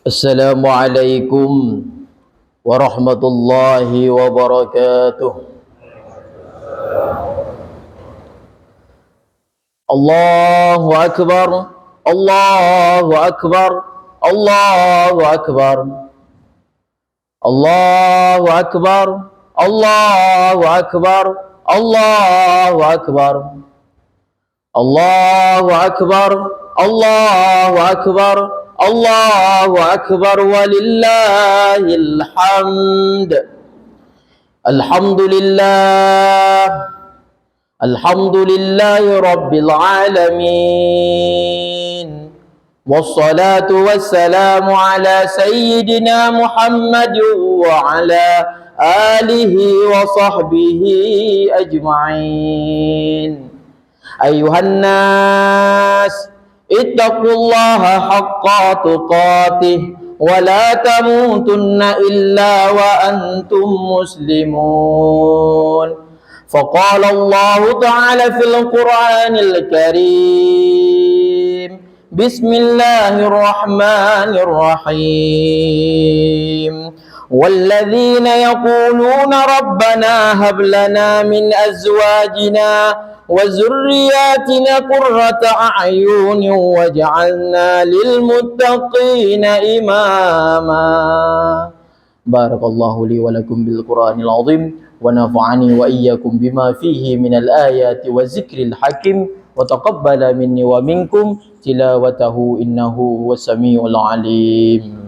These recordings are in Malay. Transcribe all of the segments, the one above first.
Assalamualaikum warahmatullahi wabarakatuh. Allahu akbar, Allahu akbar, Allahu akbar, Allahu akbar, Allahu akbar, Allahu akbar, Allahu akbar, Allahu akbar, Allahu akbar walillahil hamd. Alhamdulillah, alhamdulillahi rabbil alamin. Wassalatu wassalamu ala sayyidina Muhammad wa ala alihi wa sahbihi ajma'in. Ayuhan nas, ittaqullaha haqqa tuqatih wa la tamutunna illa wa antum muslimun. فقال الله تعالى في القرآن الكريم بسم الله الرحمن الرحيم والذين يقولون ربنا هب لنا من أزواجنا وذرياتنا قرة أعين واجعلنا للمتقين إماما. بارك الله لي ولكم بالقرآن العظيم ونفعني وإياكم بما فيه من الآيات والذكر الحكيم وتقبل مني ومنكم تلاوته إنه هو السميع العليم.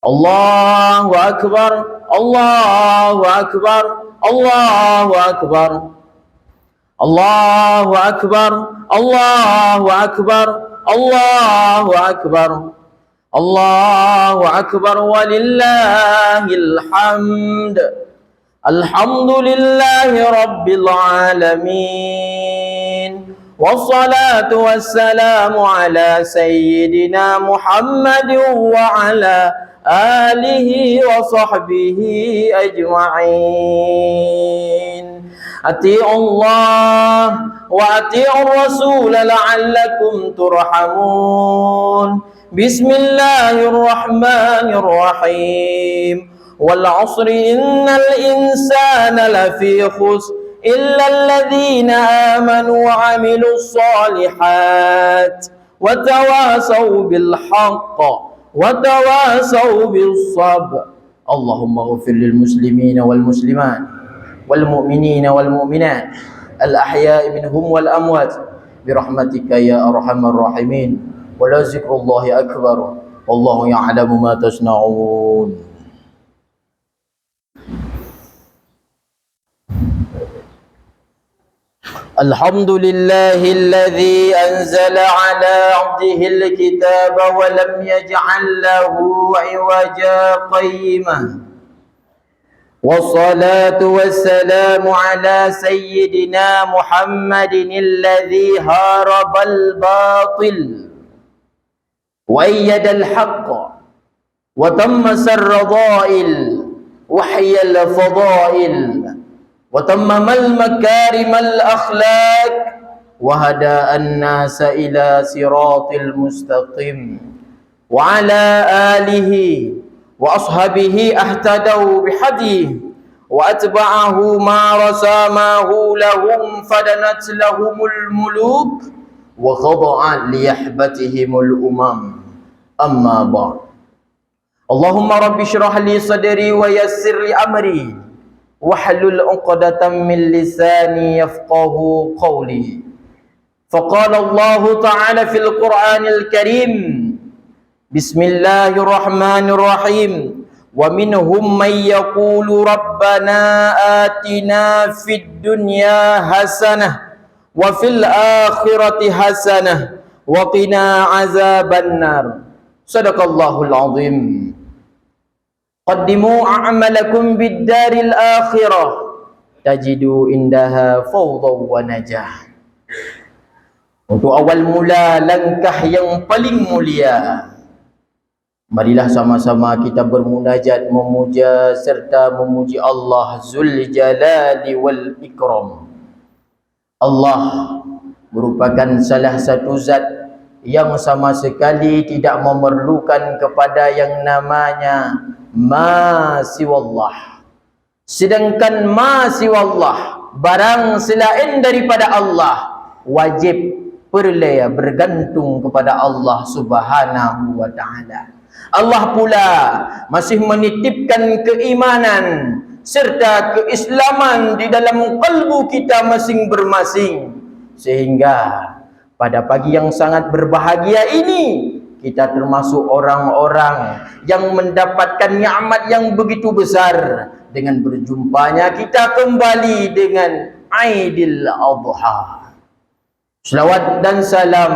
الله أكبر، الله أكبر، الله أكبر، الله أكبر، الله أكبر، الله أكبر، الله أكبر ولله الحمد. الحمد لله رب العالمين والصلاة والسلام على سيدنا محمد وعلى آله وصحبه أجمعين. أطيعوا الله وأطيعوا الرسول لعلكم ترحمون. بسم الله الرحمن الرحيم والعصر إن الإنسان لفي خسر إلا الذين آمنوا وعملوا الصالحات وتواصوا بالحق وتواصوا بالصبر. اللهم اغفر للمسلمين والمسلمات والمؤمنين والمؤمنات الأحياء منهم والأموات برحمتك يا أرحم الراحمين. ولا ذكر الله أكبر والله يعلم ما تصنعون. الحمد لله الذي أنزل على عبده الكتاب ولم يجعل له عوجا قيما. والصلاة والسلام على سيدنا محمد الذي هارب الباطل وأيد الحق وتمس الرذائل وحيى الفضائل وتمم المكارم الأخلاق وهدى الناس إلى صراط المستقيم. وعلى آله وأصحابه اهتدوا بهديه وأتبعه ما رسامه لهم فدنت لهم الملوك وخضعت ليحبتهم الأمم. أما بعد. اللهم رب اشرح لي صدري ويسر لي أمري واحلل عقدة من لساني يفقه قولي. فقال الله تعالى في القرآن الكريم بسم الله الرحمن الرحيم ومنهم من يقول ربنا آتنا في الدنيا حسنة وفي الآخرة حسنة وقنا عذاب النار. صدق الله العظيم. قدموا أعمالكم بالدار الآخرة تجدوا indaha fawdha wa najah. Untuk awal mula langkah yang paling mulia, Marilah sama-sama kita bermunajat, memuja serta memuji Allah Zul Jalali wal Ikram. Allah merupakan salah satu zat yang sama sekali tidak memerlukan kepada yang namanya ma siwallah. Sedangkan ma siwallah, barang selain daripada Allah, wajib perlu bergantung kepada Allah Subhanahu wa ta'ala. Allah pula masih menitipkan keimanan serta keislaman di dalam kalbu kita masing-masing, sehingga pada pagi yang sangat berbahagia ini kita termasuk orang-orang yang mendapatkan nikmat yang begitu besar dengan berjumpanya kita kembali dengan Aidil Adha. Selawat dan salam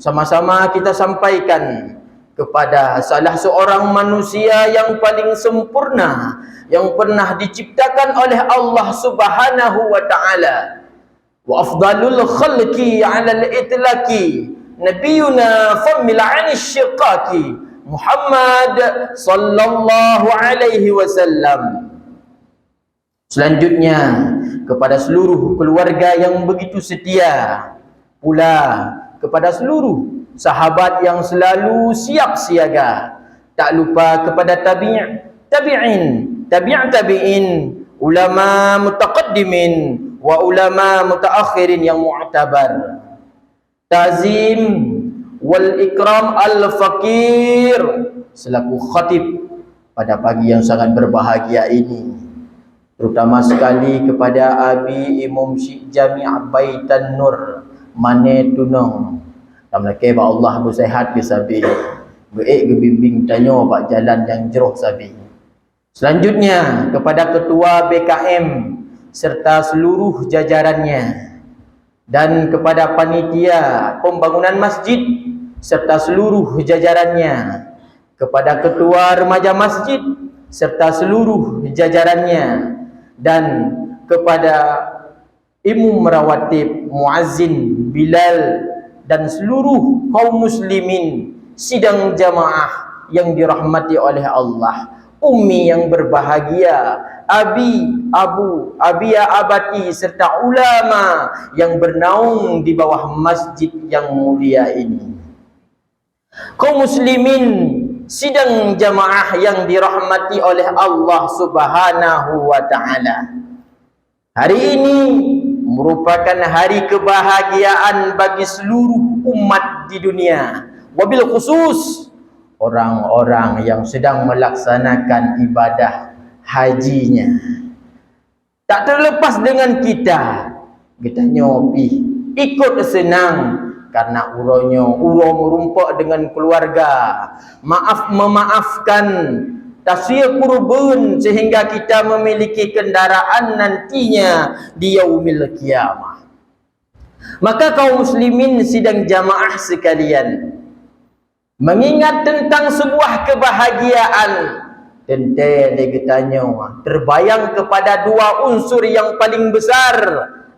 sama-sama kita sampaikan kepada salah seorang manusia yang paling sempurna yang pernah diciptakan oleh Allah Subhanahu wa ta'ala. Wa afdalul khalqi 'ala al-itlaqi nabiyuna famil 'ani syiqaqi Muhammad sallallahu alaihi wasallam. Selanjutnya kepada seluruh keluarga yang begitu setia, pula kepada seluruh sahabat yang selalu siap siaga, tak lupa kepada tabi'in, ulama mutaqaddimin wa ulama mutaakhirin yang mu'tabar. Ta'zim wal ikram al-faqir selaku khatib pada pagi yang sangat berbahagia ini, terutama sekali kepada Abi Imam Syekh Jami' Baitan Nur Mane Tunong. Alhamdulillah ba Allah bersihat ke sabi. Baik ke bimbing tanya bak jalan yang jeroh sabi. Selanjutnya kepada ketua BKM serta seluruh jajarannya, dan kepada panitia pembangunan masjid serta seluruh jajarannya, kepada ketua remaja masjid serta seluruh jajarannya, dan kepada imam rawatib, muazzin, bilal dan seluruh kaum muslimin sidang jamaah yang dirahmati oleh Allah, ummi yang berbahagia, abiya abati serta ulama yang bernaung di bawah masjid yang mulia ini. Kaum muslimin sidang jamaah yang dirahmati oleh Allah Subhanahu wa ta'ala. Hari ini merupakan hari kebahagiaan bagi seluruh umat di dunia, wabil khusus orang-orang yang sedang melaksanakan ibadah hajinya. Tak terlepas dengan kita nyopi ikut senang karena uro merumpak dengan keluarga, memaafkan tasya kurban sehingga kita memiliki kendaraan nantinya di yaumil qiyamah. Maka kaum muslimin sidang jamaah sekalian, mengingat tentang sebuah kebahagiaan, terbayang kepada dua unsur yang paling besar.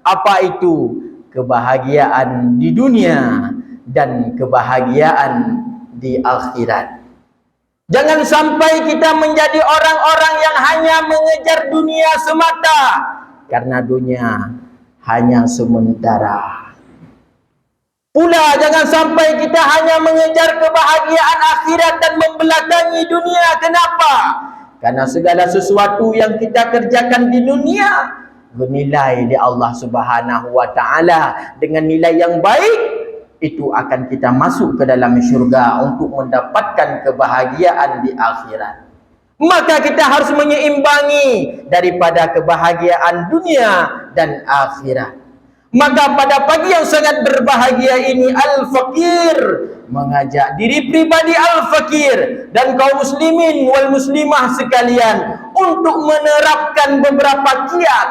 Apa itu? Kebahagiaan di dunia dan kebahagiaan di akhirat. Jangan sampai kita menjadi orang-orang yang hanya mengejar dunia semata, karena dunia hanya sementara. Pula jangan sampai kita hanya mengejar kebahagiaan akhirat dan membelakangi dunia. Kenapa? Karena segala sesuatu yang kita kerjakan di dunia bernilai di Allah Subhanahu wa ta'ala dengan nilai yang baik. Itu akan kita masuk ke dalam syurga untuk mendapatkan kebahagiaan di akhirat. Maka kita harus menyeimbangi daripada kebahagiaan dunia dan akhirat. Maka pada pagi yang sangat berbahagia ini, Al-Fakir mengajak diri pribadi Al-Fakir dan kaum muslimin wal muslimah sekalian untuk menerapkan beberapa kiat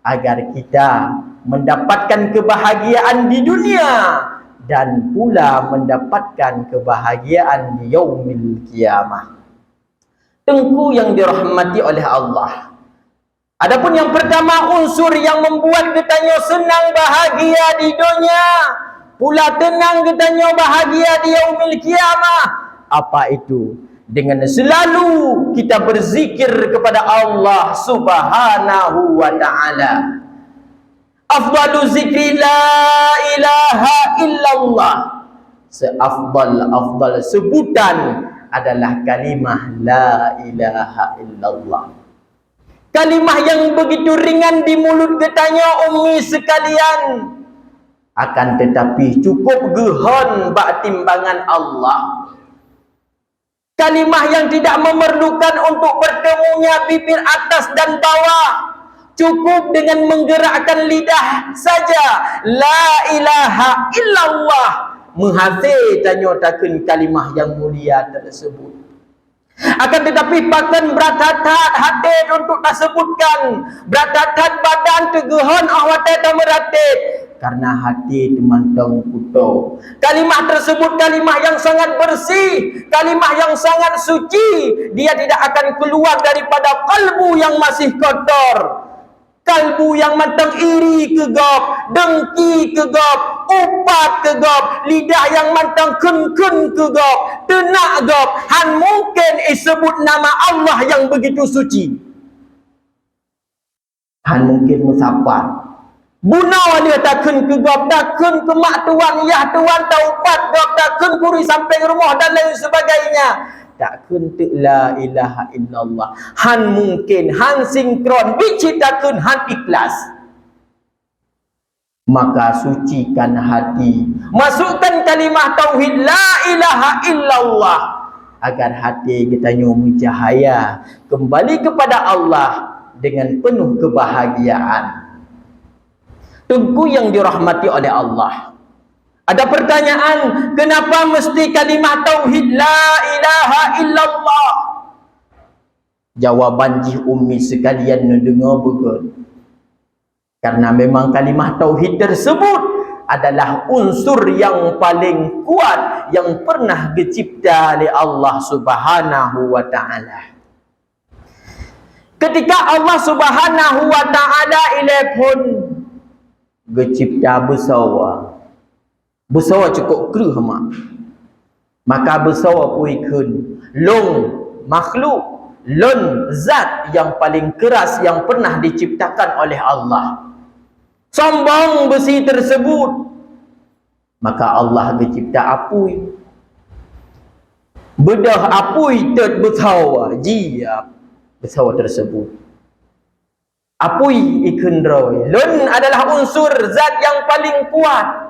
agar kita mendapatkan kebahagiaan di dunia dan pula mendapatkan kebahagiaan di yaumil qiyamah. Tengku yang dirahmati oleh Allah. Adapun yang pertama, unsur yang membuat kita senang bahagia di dunia, pula tenang kita bahagia di yaumil qiyamah Apa itu? Dengan selalu kita berzikir kepada Allah Subhanahu wa ta'ala. Afdalu zikri la ilaha illallah. Seafdal sebutan adalah kalimah la ilaha illallah. Kalimah yang begitu ringan di mulut getanya ummi sekalian, akan tetapi cukup gehon bak timbangan Allah. Kalimah yang tidak memerlukan untuk bertemunya bibir atas dan bawah, cukup dengan menggerakkan lidah saja. La ilaha illallah menghasil tanyotakan kalimah yang mulia tersebut. Akan tetapi pakan beratat hati untuk tak sebutkan, beratat badan tegehon awate tak meratit, karena hati temantang kuto. Kalimah tersebut kalimah yang sangat bersih, kalimah yang sangat suci. Dia tidak akan keluar daripada kalbu yang masih kotor. Kalbu yang mantang iri kegop, dengki kegop, upat kegop, lidah yang mantang kun-kun kegop, tenak gop. Han mungkin disebut nama Allah yang begitu suci. Han mungkin musafat. Bunuh dia takun kegop, takun ke mak tuan, yah tuan taubat gop, takun kuri sampai rumah dan lain sebagainya. Takun tu la ilaha illallah. Han mungkin, han sinkron, bici takun, han ikhlas. Maka sucikan hati, masukkan kalimah tauhid la ilaha illallah, agar hati kita nyomi cahaya kembali kepada Allah dengan penuh kebahagiaan. Tunggu yang dirahmati oleh Allah. Ada pertanyaan, kenapa mesti kalimah tauhid la ilaha illallah? Jawaban jih ummi sekalian dengar betul. Karena memang kalimah tauhid tersebut adalah unsur yang paling kuat yang pernah dicipta oleh Allah Subhanahu wa ta'ala. Ketika Allah Subhanahu wa ta'ala ilepun dicipta bersawah. Bersawah cukup keruh mak. Maka bersawah puikun long makhluk, lon zat yang paling keras yang pernah diciptakan oleh Allah. Sombong besi tersebut. Maka Allah dicipta apui. Bedah apui tet bersawah jiap bersawah tersebut. Apui ikun roy. Lon adalah unsur zat yang paling kuat.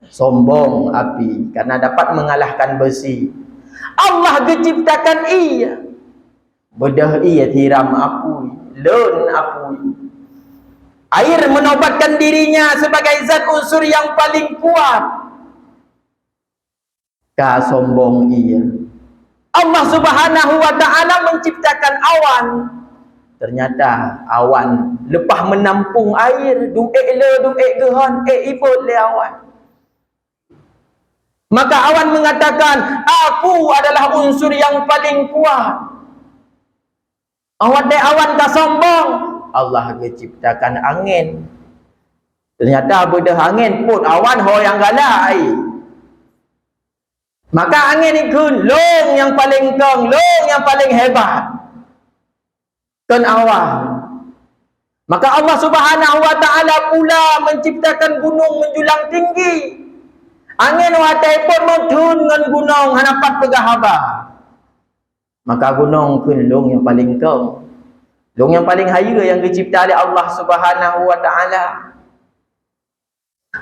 Sombong api karena dapat mengalahkan besi. Allah diciptakan ia. Bedah ia tiram apui, lon apui. Air menobatkan dirinya sebagai zat unsur yang paling kuat. Ka sombong ia. Allah Subhanahu wa ta'ala menciptakan awan. Ternyata awan lepas menampung air, du'ek le, du'ek gehon, ibut le awan. Maka awan mengatakan, aku adalah unsur yang paling kuat. Awan tak sombong. Allah menciptakan angin. Ternyata bedah angin pun awan ho yang galai. Maka angin ikut long yang paling kong, long yang paling hebat. Kan awan. Maka Allah Subhanahu wa ta'ala pula menciptakan gunung menjulang tinggi. Angin watai pun mutun dengan gunung hanapat pegahaba. Maka gunung pun long yang paling kong, long yang paling haya yang dicipta oleh Allah Subhanahu wa ta'ala.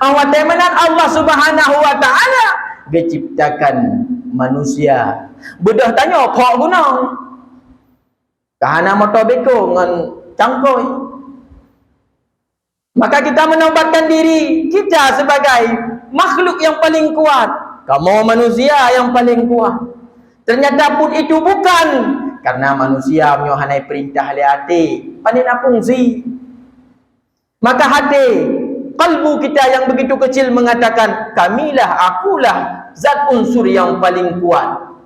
Watai manan Allah Subhanahu wa ta'ala diciptakan manusia. Bedah tanya kok gunung kahana motor beko dengan cangkoi. Maka kita menobatkan diri kita sebagai makhluk yang paling kuat. Kamu manusia yang paling kuat. Ternyata pun itu bukan. Karena manusia menyohanai perintah oleh hati. Pandina fungsi. Maka hati, kalbu kita yang begitu kecil mengatakan, kamilah, akulah zat unsur yang paling kuat.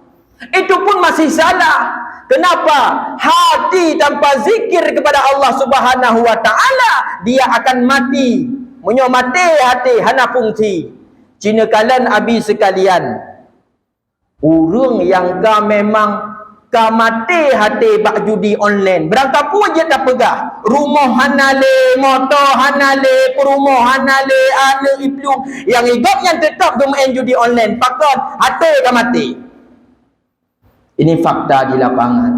Itu pun masih salah. Kenapa? Hati tanpa zikir kepada Allah Subhanahu wa ta'ala, dia akan mati. Menyomati hati, hana fungsi. Cina kalan abi sekalian. Urang yang memang mati hati bak judi online. Berangkat pun je tak pegah. Rumah hanale, motor hanale, perumah hanale, anak iplung. Yang hidup yang tetap bermain judi online. Pakon hati mati. Ini fakta di lapangan.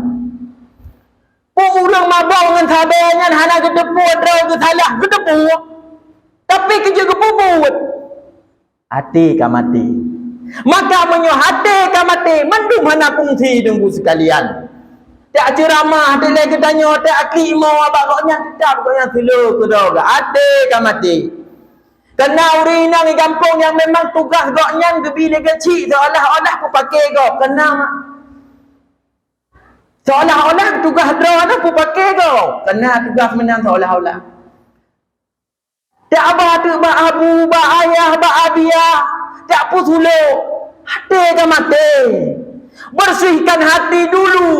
Orang mabau dengan sabarnya hana kedepu draw ke salah kedepu. Tapi kerja kepuput. Hati mati. Maka menyo hati mati mendung hana fungsi tunggu sekalian. Tak ceramah tak lagi tanya tak aklimau abak koknya tetap koknya selo ke doga. Hati mati. Kena urina di kampung yang memang tugas koknya ke bila kecil seolah-olah aku pakai kok. Kena seolah-olah tugas draw ada aku pakai kok. Kena tugas menang seolah-olah. Tak abah tu bak abu, bak ayah, bak abiyah. Tak apa sulu. Hati mati. Bersihkan hati dulu.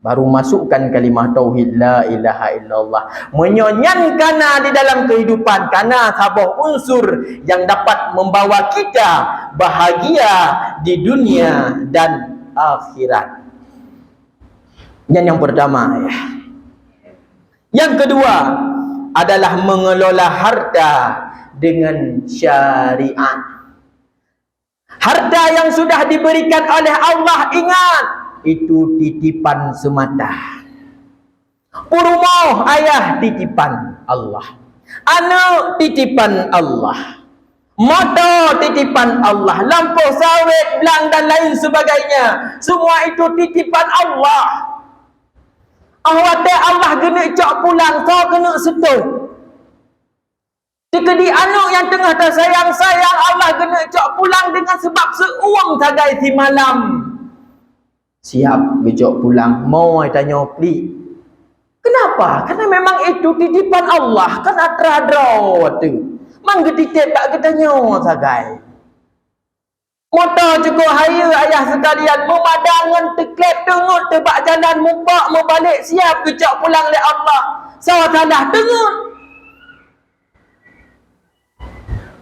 Baru masukkan kalimah tauhid la ilaha illallah. Menyonyankan di dalam kehidupan. Karena sabah unsur yang dapat membawa kita bahagia di dunia dan akhirat. Yang pertama ya. Yang kedua adalah mengelola harta dengan syariat. Harta yang sudah diberikan oleh Allah, ingat, itu titipan semata. Rumah ayah titipan Allah. Anak titipan Allah. Motor titipan Allah. Lampu sawit, belang dan lain sebagainya. Semua itu titipan Allah. Awak Allah kena cak pulang, kau kena setuh. Jika di anak yang tengah tersayang-sayang, Allah kena cak pulang dengan sebab seuang tagai si malam. Siap becok pulang. Mau tanya pli. Kenapa? Karena memang itu titipan Allah. Kan atradro tu. Mang ketitip tak ketanya tagai. Motor cukup haya ayah sekalian. Memadangan teklep tengut tebak jalan mupak membalik. Siap becok pulang oleh Allah. Salah tengut.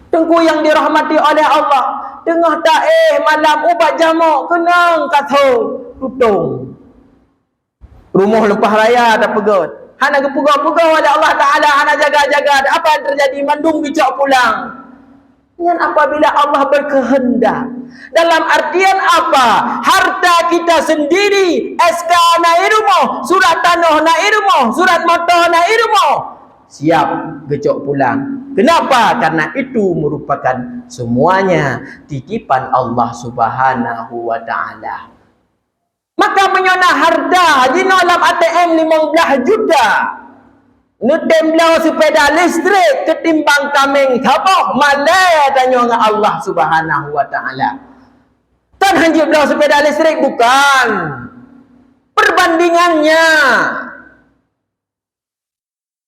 Tengku yang dirahmati oleh Allah. Tengah tak malam ubat jamak. Kenang kata. Tutung. Rumah lepas raya tak pegot. Hana kepugau-pugau oleh Allah Ta'ala. Hana jaga-jaga. Apa yang terjadi? Mandung bijak pulang. Dengan apabila Allah berkehendak. Dalam artian apa? Harta kita sendiri. SK naik rumah. Surat tanah naik rumah. Surat motor naik rumah. Siap gecok pulang. Kenapa? Karena itu merupakan semuanya titipan Allah Subhanahu wa Ta'ala. Maka menyona harta di dalam ATM 15 juta. Nutem belau sepeda listrik ketimbang kameng tabah malai tanya dengan Allah Subhanahu wa Ta'ala. Tan hanjir belau sepeda listrik bukan. Perbandingannya.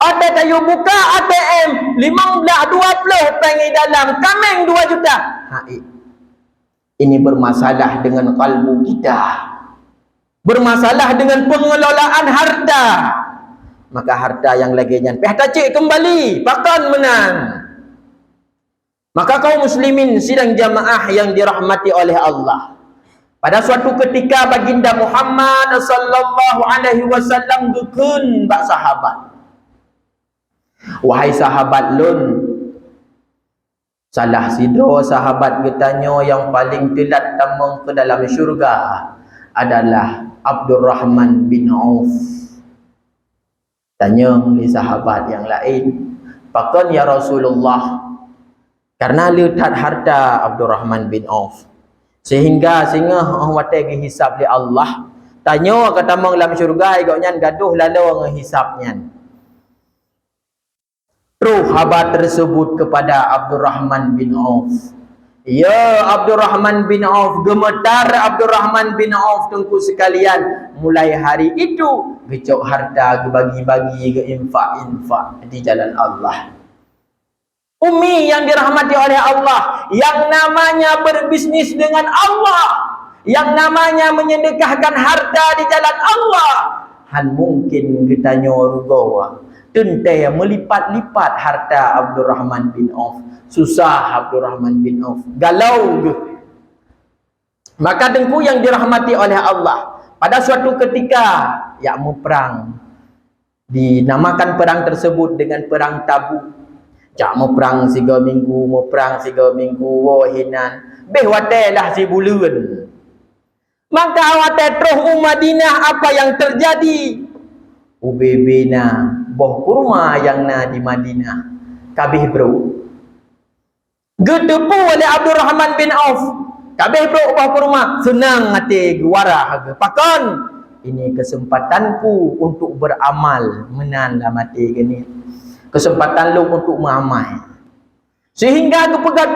Ada tayu buka ATM 15 20 pengi dalam kameng 2 juta. Ini bermasalah dengan kalbu kita. Bermasalah dengan pengelolaan harta. Maka harta yang lagi nyan peh cik kembali pakan menang. Maka kaum muslimin sidang jamaah yang dirahmati oleh Allah. Pada suatu ketika baginda Muhammad sallallahu alaihi wasallam dukun bak sahabat. Wahai sahabat lun, salah sidro sahabat bertanya yang paling telat tamang ke dalam syurga adalah Abdurrahman bin Auf. Tanya oleh sahabat yang lain, "Pakon ya Rasulullah?" Karena lihat harta Abdurrahman bin Auf. Sehingga orang watai hisab li Allah. Tanya ke tamang dalam syurga igaknya gaduh lalu ngehisabnya. Terus khabar tersebut kepada Abdurrahman bin Auf. Ya Abdurrahman bin Auf, gemetar Abdurrahman bin Auf tengku sekalian. Mulai hari itu, gecok harta, bagi-bagi, infak di jalan Allah. Umi yang dirahmati oleh Allah, yang namanya berbisnis dengan Allah, yang namanya menyedekahkan harta di jalan Allah, han mungkin kita nyorugawa. Tentai melipat-lipat harta Abdurrahman bin Auf. Susah Abdurrahman bin Auf. Galau ke. Maka tengku yang dirahmati oleh Allah, pada suatu ketika yang mau perang, dinamakan perang tersebut dengan perang Tabuk. Jak mau perang 3 minggu, mau perang 3 minggu, wahinan beh watai lah si bulan. Maka watai terus Madinah, apa yang terjadi? Ubebina boh kurma yang na di Madinah kabeh bro gedepu oleh Abdurrahman bin Auf. Kabeh bro boh kurma senang hati guara pakon, ini kesempatanku untuk beramal menanda mati gini, kesempatan lu untuk beramal. Sehingga kepegat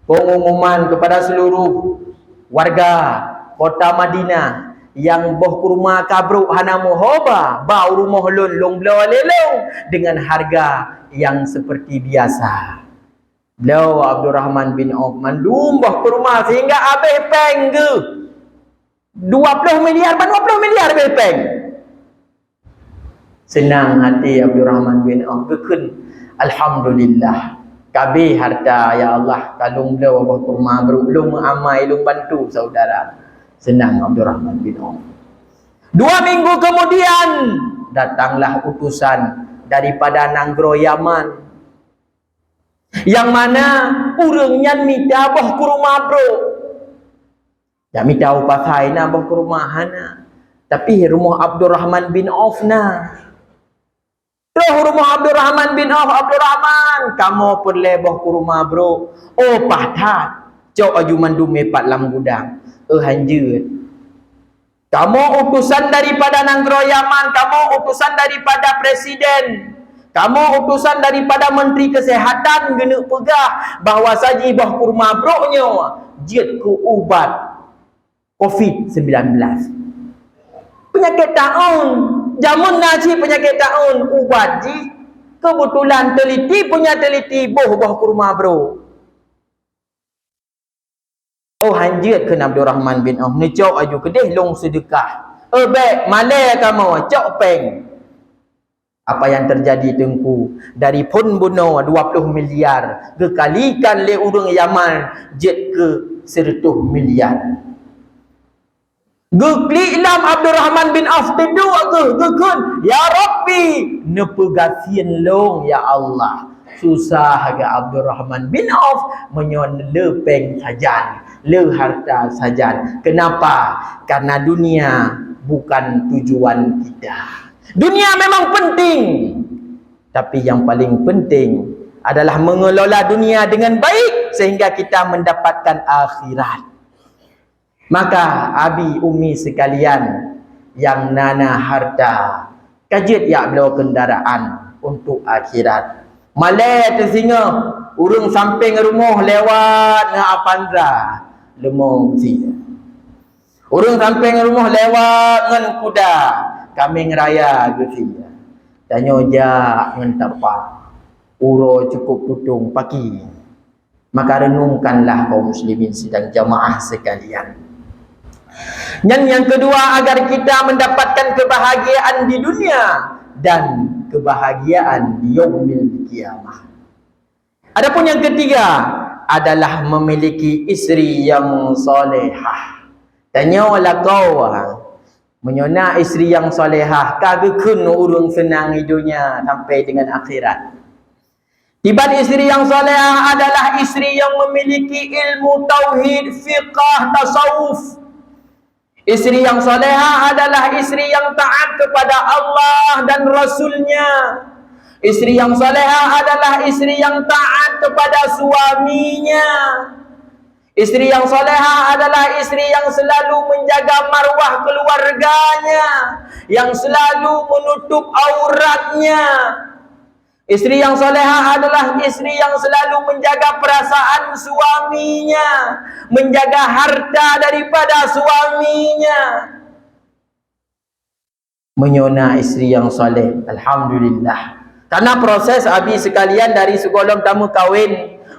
pengumuman kepada seluruh warga kota Madinah yang boh kurma kabruk hana muhoba bau rumah lun long blau lelong dengan harga yang seperti biasa. Beliau Abdurrahman bin Auf mandum boh kurma sehingga habis peng ke 20 miliar, 20 miliar habis peng. Senang hati Abdurrahman bin Auf gekun, alhamdulillah kabeh harta ya Allah kalung beliau boh kurma bruk lung amai lung bantu saudara. Senang Abdurrahman bin Auf. 2 minggu kemudian datanglah utusan daripada Nanggro Yaman, yang mana urangnya minta boh kurma bro. Ya minta upakai na boh kurma hana. Tapi rumah Abdurrahman bin Auf na. Terus rumah Abdurrahman bin Auf, Abdurrahman, kamu perle boh kurma bro. Oh patah. Cok aju mandum mepat lam gudang. Hanjut. Kamu utusan daripada Nanggro Yaman, kamu utusan daripada presiden, kamu utusan daripada menteri kesehatan gena pegah bahawa saji bah kurma broknya jet ku ubat COVID-19. Penyakit taun, jamun nasi penyakit taun ubat ji. Kebetulan teliti punya teliti boh kurma bro. Oh hanjut ke Abdurrahman bin Auf ni cok aju kedeh long sedekah. Baik malai kamu cok peng. Apa yang terjadi tengku dari pun bunuh 20 miliar kekalikan le urang Yaman jet ke 100 miliar. Gekli ilam Abdurrahman bin Auf tedu gekun ya Rabbi nepegasian long ya Allah. Susah ke Abdurrahman bin Auf menyon lepeng sajan, le harta sajan. Kenapa? Karena dunia bukan tujuan kita. Dunia memang penting, tapi yang paling penting adalah mengelola dunia dengan baik sehingga kita mendapatkan akhirat. Maka abi umi sekalian yang nana harta, kajet ya beliau kendaraan untuk akhirat. Malai tersinga urung samping rumah lewat na Apandra lemong si. Urung samping rumah lewat ngan kuda kambing raya gitu. Tanya jak ngan tapak. Uro cukup putung pagi. Maka renungkanlah kaum muslimin sedang jamaah sekalian. Dan yang kedua, agar kita mendapatkan kebahagiaan di dunia dan kebahagiaan di yaumil qiyamah. Adapun yang ketiga adalah memiliki isteri yang solehah. Tanya wala kau menyona isteri yang solehah kagekun urung senang hidupnya sampai dengan akhirat. Tiba isteri yang solehah adalah isteri yang memiliki ilmu tauhid, fiqh, tasawuf. Isteri yang salehah adalah isteri yang taat kepada Allah dan Rasulnya. Isteri yang salehah adalah isteri yang taat kepada suaminya. Isteri yang salehah adalah isteri yang selalu menjaga marwah keluarganya, yang selalu menutup auratnya. Isteri yang salehah adalah isteri yang selalu menjaga perasaan suaminya, menjaga harta daripada suaminya. Menyona isteri yang soleh, alhamdulillah. Karena proses abi sekalian dari sebelum kamu kahwin,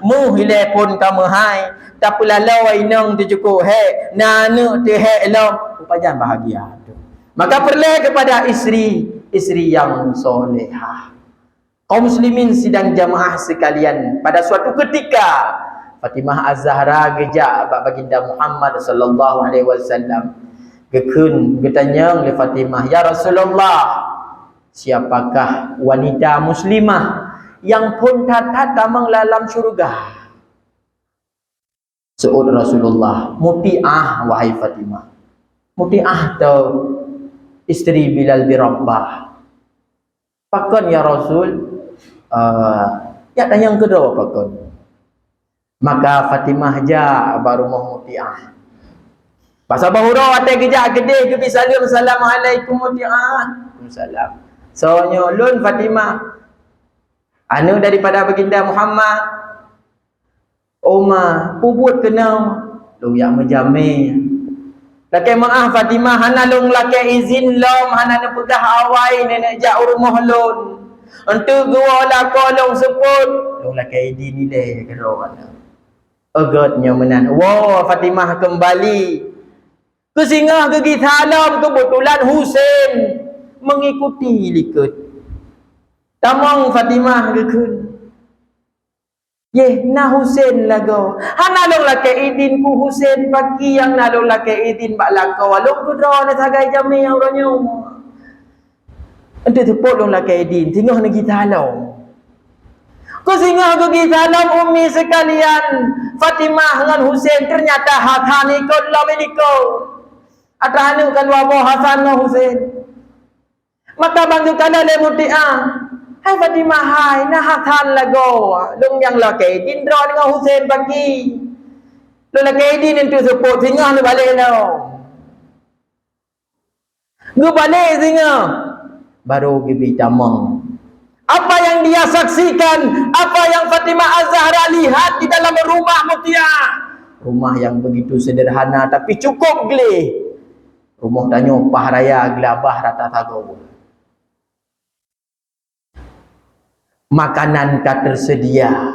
mu hilai pun kamu hai, tak pula lawai nong tu cukup hai, nanu tu hai lam, upajan bahagia tu. Maka perlu kepada isteri yang solehah. Kaum muslimin sidang jamaah sekalian, pada suatu ketika Fatimah Az-Zahra gejak baginda Muhammad sallallahu alaihi wasallam. Gekun bertanya oleh Fatimah, "Ya Rasulullah, siapakah wanita muslimah yang pun tatat tamang dalam syurga?" Seud Rasulullah, "Muti'ah wahai Fatimah." Muti'ah tu isteri Bilal bin Rabah. Pakon ya Rasul? Ya tanya yang kedua pakon. Maka Fatimah ja baru mau Muti'ah. Pasal bahura atas kejap gede ke bisalim, Assalamualaikum Muti'ah. Waalaikumsalam. So nyolun Fatimah, anu daripada baginda Muhammad, Umar pubut kena lu yang menjamin. Laki maaf Fatimah, hana long laki izin lom, hana nak pegah awai nenek jak rumah lon. Untuk gua lako long sebut, long laki izin nilai kena. Agaknya menan. Wah, Fatimah kembali ke singgah ke kita alam, kebetulan Husain mengikuti likut. Tamang Fatimah gekun. Ye, na Husain lago. Hana long laki idin ku Husain pagi yang na long laki idin bak lako. Long ku draw na sagai jami yang orangnya. Untuk tepuk long laki idin, tinggal na kita alam. Ku singgah ke kita alam umi sekalian. Fatimah dengan Husain ternyata hatan ikut lam iliko. Atau anu kan wabah Hasan dengan Husain. Maka bantu kana le Muti'ah. Hai Fatimah, hai nah hatan lago. Long yang laki dindra dengan Husain pagi. Long laki din itu sepuk singgah ni balik lau. Gu balik singgah. Baru gibi tamang. Apa yang dia saksikan, apa yang Fatimah Az-Zahra lihat di dalam rumah Muti'ah. Rumah yang begitu sederhana tapi cukup geli. Rumah tanya pah raya gelabah rata tago. Makanan tak tersedia.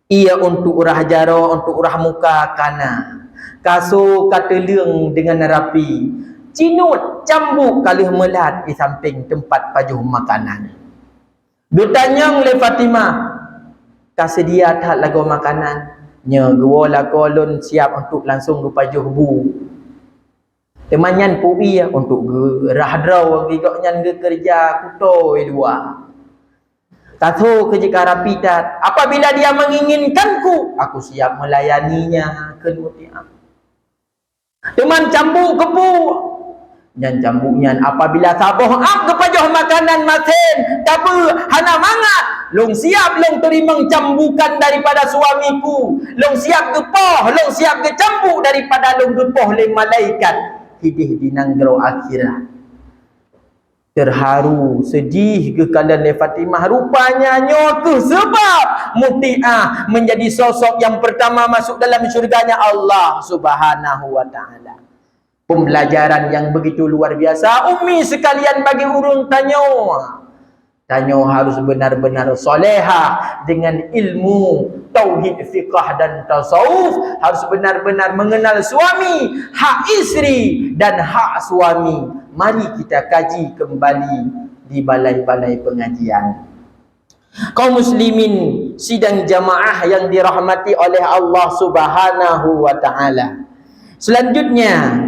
Ia untuk urah jaro, untuk urah muka kana. Kasur kata leung dengan rapi. Cinut cambuk kalih melat di samping tempat pajuh makanan. Bertanya oleh Fatimah, kasedia tak lagu makanan? Nya gua lagu lon siap untuk langsung ke pajuh bu. Temanyan pui untuk rahadraw gigoknyan ke kerja kutoi dua. Kata kerja rapitat, apabila dia menginginkanku, aku siap melayaninya ke Muti'ah. Teman cambuk kepu. Dan cambuknya apabila saboh ke pajuh makanan masin, tapi hana mangat. Long siap long terima cambukan daripada suamiku. Long siap gepoh, long siap ke cambuk daripada long gepoh le malaikat. Hidih di nanggro akhirat. Terharu, sedih ke kalian le Fatimah. Rupanya nyokuh sebab Muti'ah menjadi sosok yang pertama masuk dalam syurganya Allah Subhanahu wa ta'ala. Pembelajaran yang begitu luar biasa. Umi sekalian bagi urun tanya. Tanya harus benar-benar soleha dengan ilmu tauhid, fiqah dan tasawuf. Harus benar-benar mengenal suami, hak isteri dan hak suami. Mari kita kaji kembali di balai-balai pengajian. Kaum muslimin sidang jamaah yang dirahmati oleh Allah Subhanahu wa ta'ala. Selanjutnya,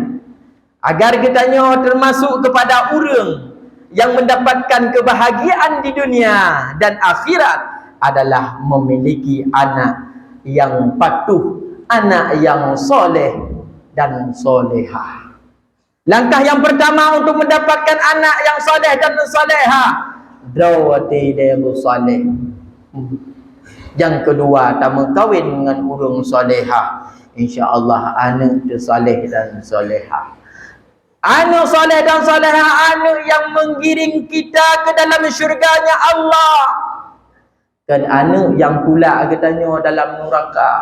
agar kita termasuk kepada orang yang mendapatkan kebahagiaan di dunia dan akhirat adalah memiliki anak yang patuh, anak yang soleh dan solehah. Langkah yang pertama untuk mendapatkan anak yang soleh dan solehah, drawati debu soleh. Yang kedua, tamu kawin dengan orang solehah. InsyaAllah anak tu soleh dan solehah. Anak soleh dan solehah, anak yang menggiring kita ke dalam syurganya Allah. Dan anak yang pula katanya dalam neraka.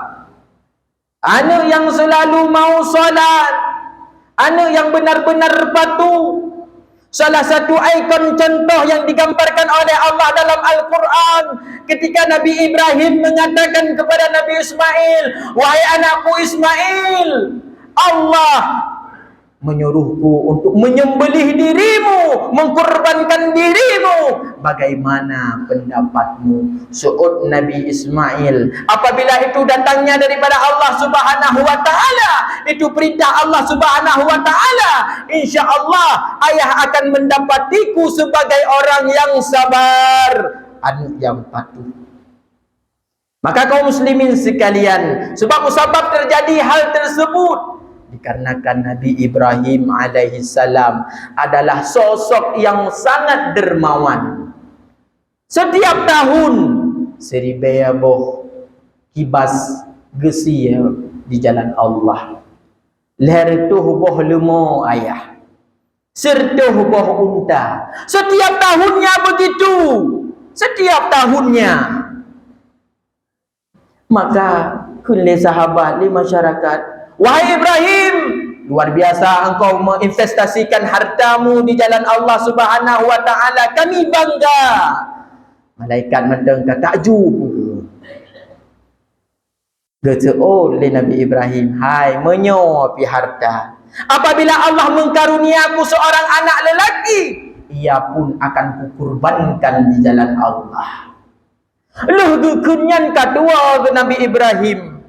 Anak yang selalu mau solat. Anak yang benar-benar patuh. Salah satu ikon contoh yang digambarkan oleh Allah dalam Al-Quran. Ketika Nabi Ibrahim mengatakan kepada Nabi Ismail, wahai anakku Ismail, Allah menyuruhku untuk menyembelih dirimu, mengkorbankan dirimu. Bagaimana pendapatmu? Su'ud Nabi Ismail, apabila itu datangnya daripada Allah Subhanahu wa taala, itu perintah Allah Subhanahu wa taala, insya-Allah ayah akan mendapatiku sebagai orang yang sabar, anak yang patuh. Maka kaum muslimin sekalian, sebab musabab terjadi hal tersebut dikarenakan Nabi Ibrahim alaihi salam adalah sosok yang sangat dermawan. Setiap tahun seribaya boh kibas gesi di jalan Allah. Leher tuh boh lemo ayah. Sertuh boh unta. Setiap tahunnya begitu. Setiap tahunnya. Maka kulli sahabat di masyarakat, wahai Ibrahim, luar biasa engkau menginvestasikan hartamu di jalan Allah Subhanahu wa taala, kami bangga. Malaikat mendengar takjub. Kata oleh Nabi Ibrahim, hai menyo pi harta. Apabila Allah mengkaruniaku seorang anak lelaki, ia pun akan kukurbankan di jalan Allah. Loh kekunyan kedua ke Nabi Ibrahim.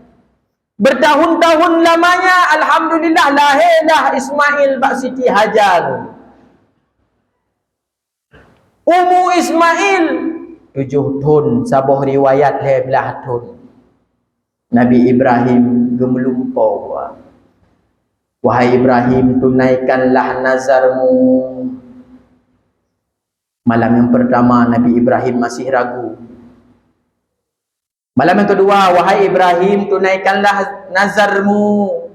Bertahun-tahun lamanya alhamdulillah lahirlah Ismail bak Siti Hajar. Umur Ismail 7 tahun, sabuh riwayat 11 tahun. Nabi Ibrahim gemelumpau. Wahai Ibrahim, tunaikanlah nazarmu. Malam yang pertama Nabi Ibrahim masih ragu. Malam yang kedua, wahai Ibrahim, tunaikanlah nazarmu.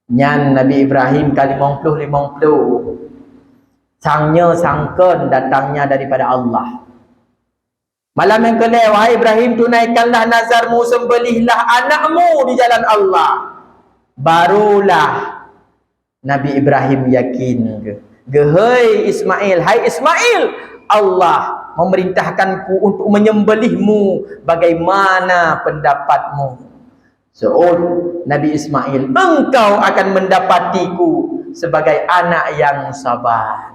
Nyan Nabi Ibrahim kali 50-50. Sangnya sangkan datangnya daripada Allah. Malam yang kedua, wahai Ibrahim, tunaikanlah nazarmu, sembelihlah anakmu di jalan Allah. Barulah Nabi Ibrahim yakin. Gehei Ismail, hai Ismail, Allah memerintahkanku untuk menyembelihmu, bagaimana pendapatmu? Seoul Nabi Ismail, engkau akan mendapatiku sebagai anak yang sabar.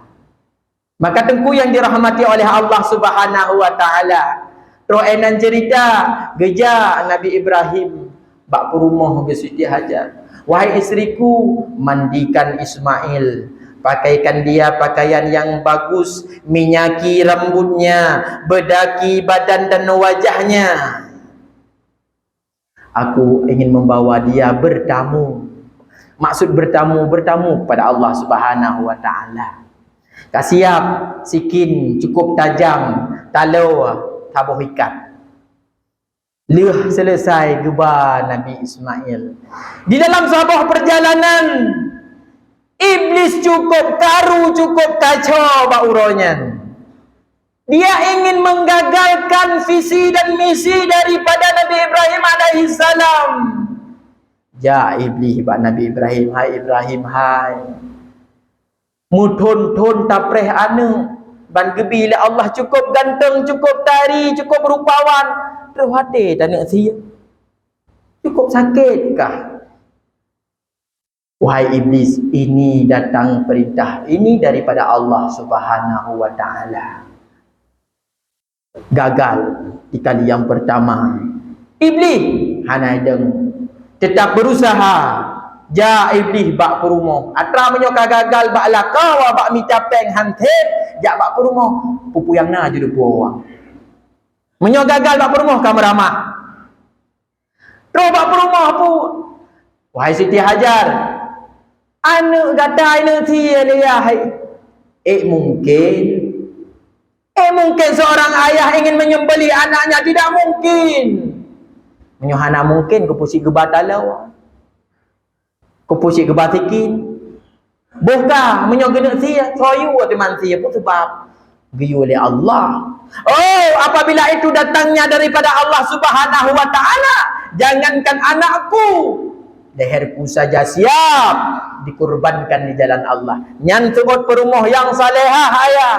Maka tengku yang dirahmati oleh Allah Subhanahu wa taala, roenan cerita geja Nabi Ibrahim bak rumah ke Siti Hajar. Wahai isteriku, mandikan Ismail, pakaikan dia pakaian yang bagus, minyaki rambutnya, bedaki badan dan wajahnya. Aku ingin membawa dia bertamu. Maksud bertamu kepada Allah Subhanahu wa taala. Kasiap sikin cukup tajam, talau tabuh ikat. Leh selesai gebar Nabi Ismail. Di dalam sebuah perjalanan, iblis cukup karu, cukup kacau bauronya. Dia ingin menggagalkan visi dan misi daripada Nabi Ibrahim alaihi salam. Ja iblis bak Nabi Ibrahim, hai Ibrahim, hai. Mutun-tun tapreh anu ban gebi la Allah cukup ganteng, cukup tari, cukup rupawan. Terus hati tak nak sia. Cukup sakitkah? Wahai iblis, ini datang perintah ini daripada Allah Subhanahu wa taala. Gagal di kali yang pertama. Iblis hanaideng tetap berusaha. Ja iblis bak perumah. Atra menyoka gagal bak lakawa bak mitapeng hantet, ja bak perumah. Pupu yang na je depu orang. Menyo gagal bak perumah kamu ramah. Terus bak perumah pun. Wahai Siti Hajar, anak kata anak sia dia hai. Mungkin seorang ayah ingin menyembelih anaknya, tidak mungkin. Menyohana mungkin kepusi gebatalau. Kepusi gebatikin. Bukan menyogenak sia, soyu teman sia pun sebab geyu oleh Allah. Oh, apabila itu datangnya daripada Allah Subhanahu wa taala, jangankan anakku, leherku saja siap dikurbankan di jalan Allah. Nyan sebut perumah yang salehah ayah.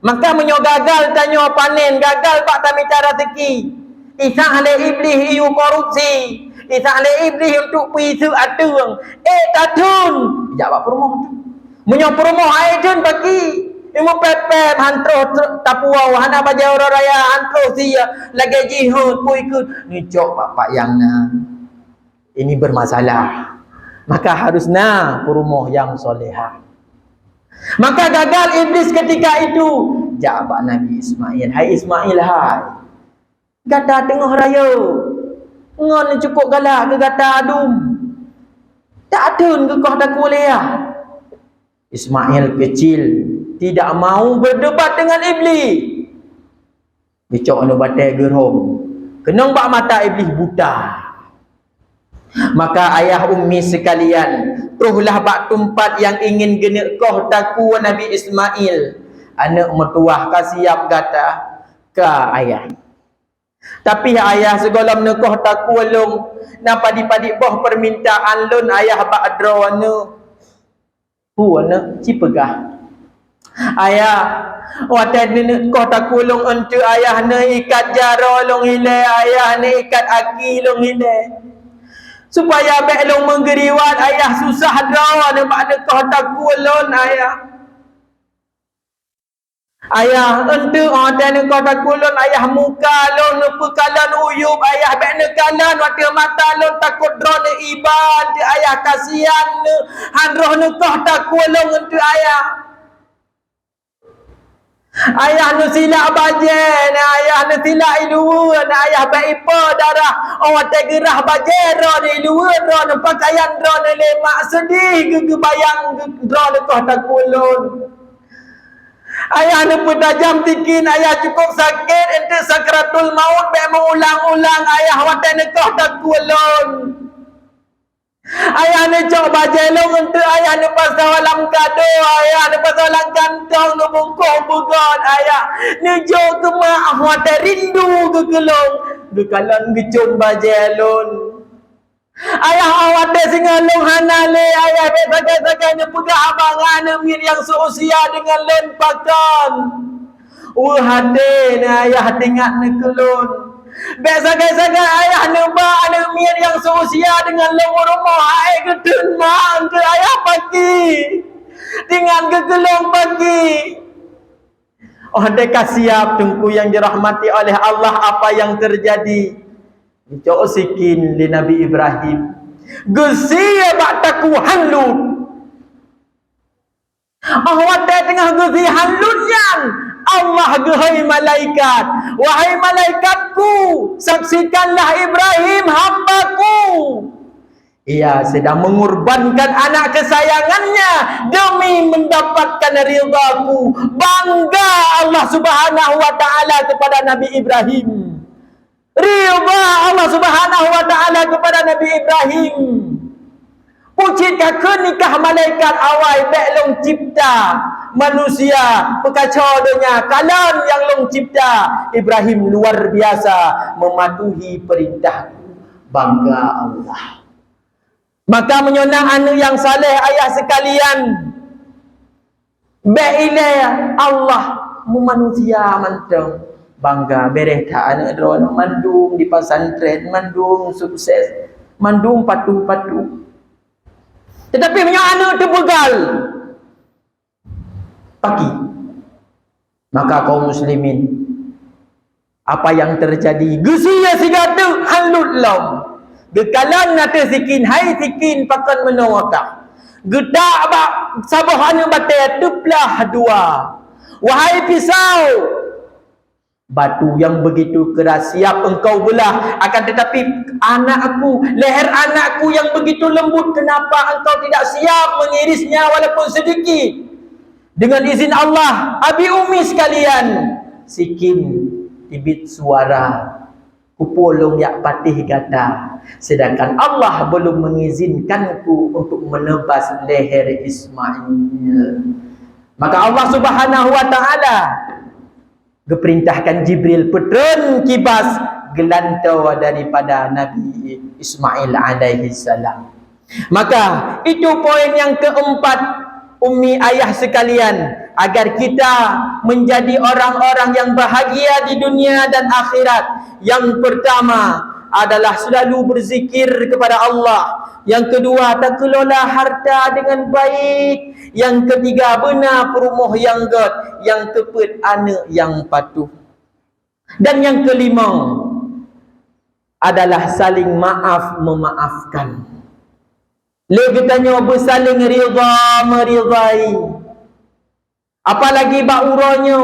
Maka menyo gagal tanyo panen, gagal pak tamita rezeki. Isah le iblis iu korupsi. Isale iblis untuk pergi atung. Tatun. Jawab permoh tu. Menyo permoh ai dun bagi. Imo pepem hantro tapua hana baja orang raya hantro sia lagi jihad pun ikut. Ni cok bapak yang ini bermasalah. Maka harusnya permoh yang solehah. Maka gagal iblis ketika itu. Jawab Nabi Ismail, hai Ismail hai. Gata tengah raya. Ngon cukup galak ke gata adum. Tak adun ke kau tak boleh ya. Ismail kecil tidak mau berdebat dengan iblis. Bicok anu batai gerom. Kenang bak mata iblis buta. Maka ayah ummi sekalian, teruslah bak tempat yang ingin genek kau taku Nabi Ismail. Anak mertuah kasiap gata ke ayah. Tapi ayah segolam nekoh taku long napa dipadik boh permintaan lun ayah bak adrowana. Wana cipegah. Ayah watan nekoh taku long ente ayah ne ikat jaro long hile, ayah ne ikat aki long hile. Supaya bek long menggeriwat ayah susah draw ne bak nekoh taku lon ayah. Ayah ente dan kau tak kulon ayah muka lon pekalan uyub ayah bek nekalan waktu mata lon takut drone ibad ayah kasihan han roh kau tak kulon ente ayah. Ayah nu sila bajen, ayah nu sila iluan, ayah bek ipa darah awak gerah bajen ron iluan ron pakaian ron lemak sedih gebayang drone kau tak kulon. Ayah ni pun tajam tikin, ayah cukup sakit, ente sakratul maut, bek mengulang-ulang, ayah watan nekah tak kulon. Ayah ni cok bajelong, ente ayah ni pasal walam kado, ayah ni pasal walam kantong, ni bungkong bugon, ayah ni jok ke maaf, watan rindu ke gelong, gekalan gecum bajelong. Ayah awak deh singalong hanale, ayah besakai-sakai ni pegah abangan mir yang seusia dengan len pakan. Hati ni ayah tingkat ni kelon. Besakai-sakai ayah nebak ni mir yang seusia dengan len rumah. Ayah gedun mak ke ayah pagi. Tinggal ke kelong pagi. Deka siap tungku yang dirahmati oleh Allah apa yang terjadi. Cok sikin di Nabi Ibrahim. Gesia bak taku halut. Awak tengah gesi halut yang Allah gehai malaikat. Wahai malaikatku, saksikanlah Ibrahim hambaku. Ia sedang mengorbankan anak kesayangannya demi mendapatkan ridhaku. Bangga Allah Subhanahu wa taala kepada Nabi Ibrahim. Ridha Allah Subhanahu wa taala kepada Nabi Ibrahim. Pujitkah nikah malaikat awal bek long cipta manusia pekacau dunia kalan yang long cipta. Ibrahim luar biasa mematuhi perintah. Bangga Allah. Maka menyonang anu yang saleh ayah sekalian. Bek ilai Allah manusia manteng. Bangga bereh tak anak drone mandung di pesantren, mandung sukses, mandung patuh-patuh. Tetapi punya anak tu begal pagi. Maka kaum muslimin, apa yang terjadi? Gesia sigatu halut lam. Gekalan nate sikin, hai sikin pakan menawakah. Gedak bak sabah anu batai tuplah dua. Wahai pisau, batu yang begitu keras siap engkau belah, akan tetapi anakku, leher anakku yang begitu lembut, kenapa engkau tidak siap mengirisnya walaupun sedikit? Dengan izin Allah, abi umi sekalian, sikin tibit suara kupolong yak patih gata, sedangkan Allah belum mengizinkanku untuk menebas leher Ismail. Maka Allah Subhanahu wa taala geperintahkan Jibril petron kibas gelantau daripada Nabi Ismail alaihi salam. Maka itu poin yang keempat, ummi ayah sekalian, agar kita menjadi orang-orang yang bahagia di dunia dan akhirat. Yang pertama adalah selalu berzikir kepada Allah. Yang kedua, tak kelola harta dengan baik. Yang ketiga, benar perumuh yang god. Yang keempat, anak yang patuh. Dan yang kelima adalah saling maaf memaafkan. Legetanya bersaling rida meridai. Apalagi bak uranya,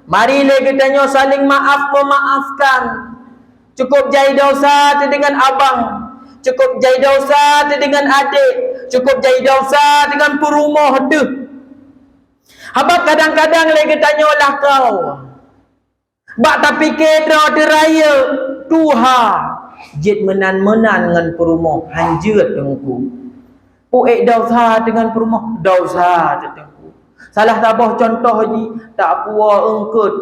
mari legetanya saling maaf memaafkan. Cukup jai dosa dengan abang, cukup jai dosa dengan adik, cukup jai dosa dengan perumah tu. Habaq kadang-kadang legetanya lah kau. Bak tak fikir dah deraya Tuha jid menan-menan dengan perumah hanjut tengku. Puik dosa dengan perumah dosa tengku. Salah tabah contoh haji tak puas engkut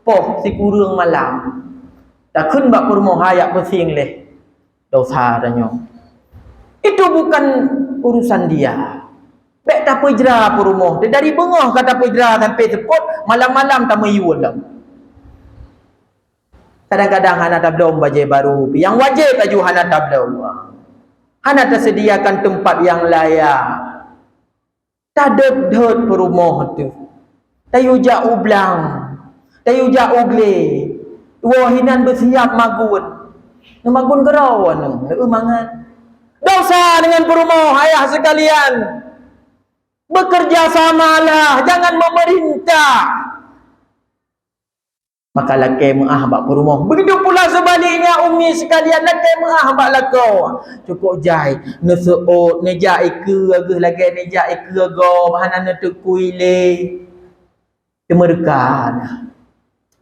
poh si kurang malam. Tak kun bak perumah hayak pesing leh. Dosa tanya. Itu bukan urusan dia. Bek tak pejra perumah. Dia dari bengah kata pejra sampai sepot malam-malam tak mayul dah. Kadang-kadang hana tablom bajai baru. Yang wajib baju hana tablom. Hana tersediakan tempat yang layak. Tadet-det perumah tu. Tayujak ublang. Tayujak ugle. Dua hinan bersiap magun. Magun gerawan. Mangan. Dosa dengan perumah ayah sekalian. Bekerja samalah. Jangan memerintah. Maka laki mengah bak perumah. Begitu pula sebaliknya umi sekalian, laki mengah bak lakau. Cukup jai neseot neja ike agih lagi neja ike go bahana netekui le. Kemerdekaan.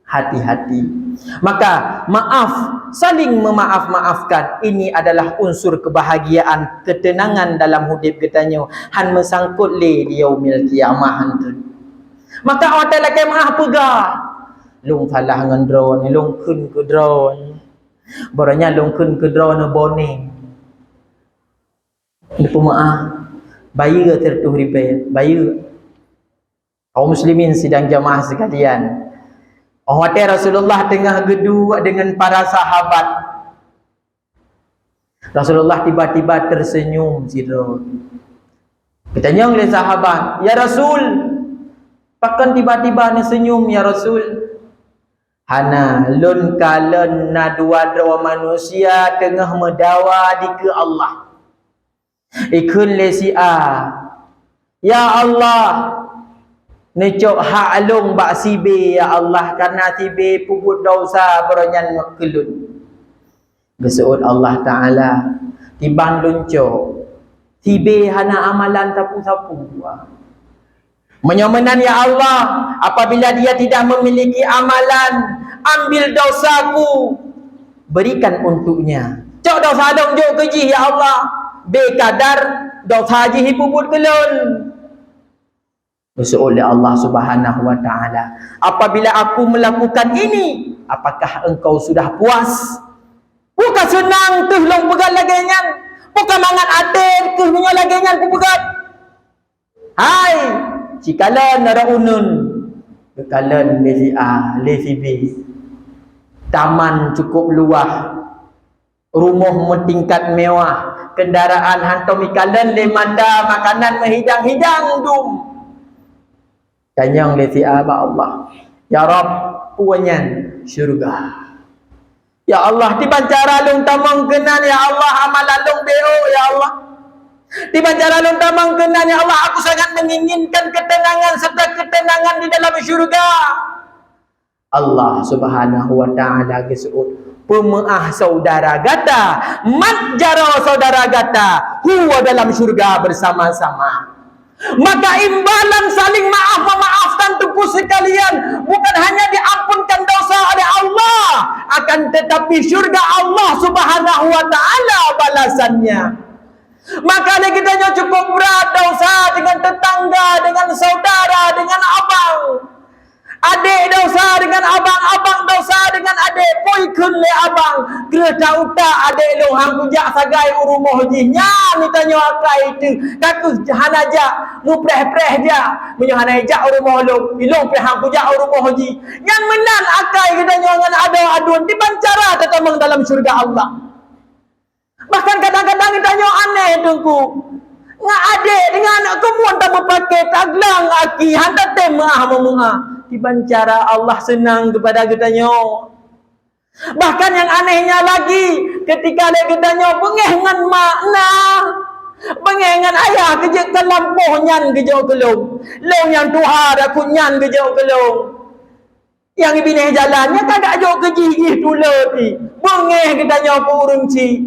Hati-hati. Maka maaf, saling memaaf-maafkan, ini adalah unsur kebahagiaan, ketenangan dalam hidup kitanya. Han mesangkut le di yaumil qiyamah hantu. Maka awak laki mengah pegah. Lung salah dengan drone, lung kun ke drone. Boranya lung kun ke drone boning. Depa maaf. Bayi tertuh ribai, bayi. Kaum muslimin sidang jamaah sekalian. Khawatir Rasulullah tengah gedu dengan para sahabat. Rasulullah tiba-tiba tersenyum sira. Bertanya oleh sahabat, "Ya Rasul, pakan tiba-tiba ni senyum ya Rasul?" Hana lun kalen na dua manusia tengah mendawa di ke Allah. Ikun lesi a. Ya Allah, necok hak alung bak sibe ya Allah, karena sibe puput dosa beronyan kelun. Besuut Allah Ta'ala tibang luncok. Sibe hana amalan tapu-tapu. Menyomenan ya Allah, apabila dia tidak memiliki amalan, ambil dosaku, berikan untuknya. Cok dosa dong jok keji ya Allah, bekadar dosa jihi puput kelun. Bersuul oleh Allah Subhanahu wa Ta'ala, apabila aku melakukan ini, apakah engkau sudah puas? Bukan senang tuh long pegat lagenyan, bukan mangat atin tuh minyak lagenyan ku pegat. Hai, cikalan ada unun, bekalan lesi A, lesi B. Taman cukup luah, rumah bertingkat mewah, kendaraan hantam ikalan le manda, makanan menghidang-hidang dum. Tanyang lesi A ba Allah, ya Rab, puanyan syurga. Ya Allah, dibancara lung tamang kenan ya Allah, amalan lung BO ya Allah. Dibancara lung tamang kenan ya Allah, aku sangat menginginkan ketenangan serta ketenangan di dalam syurga. Allah Subhanahu wa Ta'ala gesut pemeah saudara gata, matjara saudara gata, huwa dalam syurga bersama-sama. Maka imbalan saling maaf memaafkan tubuh sekalian bukan hanya diampunkan dosa oleh Allah, akan tetapi syurga Allah Subhanahu wa Ta'ala balasannya. Maka kita cukup berat dosa dengan tetangga, dengan saudara, dengan abang. Adik dosa dengan abang, abang dosa dengan adik. Poi kun le abang, kereta utak adik lu hang kujak sagai urumuh ji. Nya ni tanya akai itu. Kaku hana ja, mu preh-preh ja. Menyo hana ja urumuh lu, ilung pe hang kujak urumuh ji. Yang menan akai kita ngan ada adun dibancara tetamang dalam syurga Allah. Bahkan kadang-kadang kita tanya aneh tengku. Ngak adik dengan anak kemuan tak memakai taglang aki hantar temah memuah. Dibancara Allah senang kepada kita nyo. Bahkan yang anehnya lagi, ketika dia ketanya bengeh dengan makna, bengeh dengan ayah kejek ke lampuh nyan kejauh kelong. Long yang Tuhan aku nyan kejauh kelong. Yang ibineh jalannya kagak jauh ke gigi tulah ti. Bengeh ketanya apa urung ci.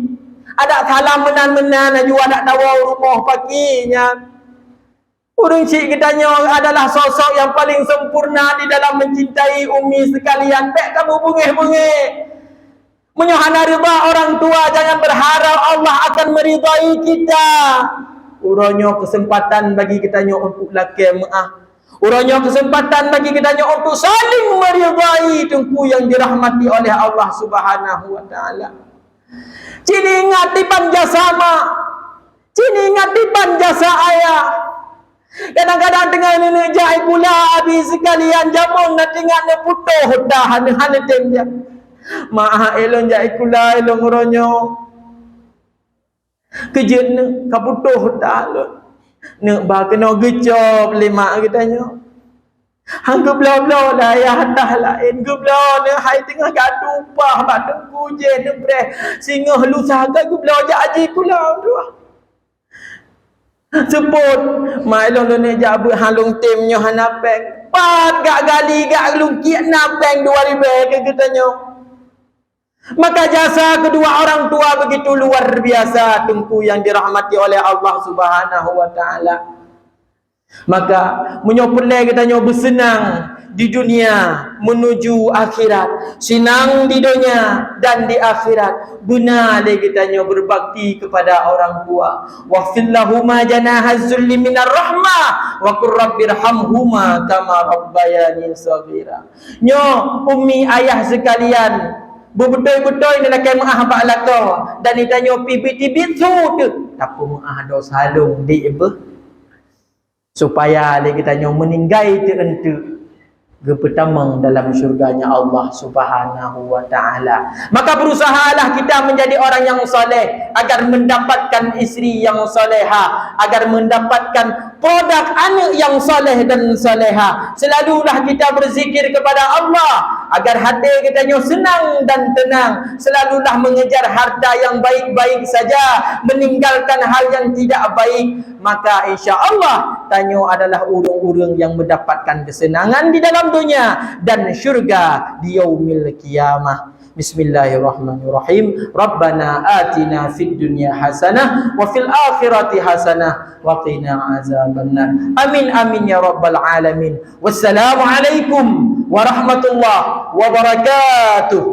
Ada salam menan-menan juga ada tawa rumah pakinya. Urung cik ketanya adalah sosok yang paling sempurna di dalam mencintai umi sekalian. Bek kamu bengeh-bengeh. Menyohana ridha orang tua, jangan berharap Allah akan meridai kita. Urangnya kesempatan bagi kitanya untuk lakai maaf. Urangnya kesempatan bagi kitanya untuk saling meridai tengku yang dirahmati oleh Allah Subhanahu wa taala. Cini ingat tiban jasa mak. Cini ingat tiban jasa ayah. Kadang-kadang tengah nenek jahit pula habis sekalian jamong nak tengah nak putuh dah hana temja. Mak elon jahit pula elon uronyo. Kejut nak kaputuh dah lo. Nak bah kena gecop lemak katanya. Hang geblau-blau dah ayah dah lain geblau ni hai tengah gaduh pah bak tengku je ne breh singa lu saga geblau jak aji pula tu. Sebut mailong lo ni jak bu halung timnya hanapeng. Pat gak gali gak lungkiat napeng 2000 ke katanya. Maka jasa kedua orang tua begitu luar biasa tengku yang dirahmati oleh Allah Subhanahu wa taala. Maka menyopelai katanya bersenang di dunia menuju akhirat. Senang di dunia dan di akhirat. Benar dia katanya berbakti kepada orang tua. Waghfir lahuma janahaz zulli minar rahmah wa qur rabbirhamhuma kama rabbayani shaghira. Nyo umi ayah sekalian, betul-betul ni lakai maah bak laka dan ditanya pibit-tibit tu tu. Tapi maah do salung di apa? Supaya dia kitanya meninggai terentu kepertamang dalam syurganya Allah Subhanahu wa taala. Maka berusahalah kita menjadi orang yang soleh agar mendapatkan isteri yang soleha, agar mendapatkan produk anak yang soleh dan soleha. Selalulah kita berzikir kepada Allah agar hati kitanya senang dan tenang. Selalulah mengejar harta yang baik-baik saja, meninggalkan hal yang tidak baik. Maka insya-Allah tanyo adalah urang-urang yang mendapatkan kesenangan di dalam dunia dan syurga di yaumil qiyamah. Bismillahirrahmanirrahim. Rabbana atina fid dunya hasanah wa fil akhirati hasanah wa qina azabannar. Amin amin ya rabbal alamin. Wassalamu alaikum warahmatullahi wabarakatuh.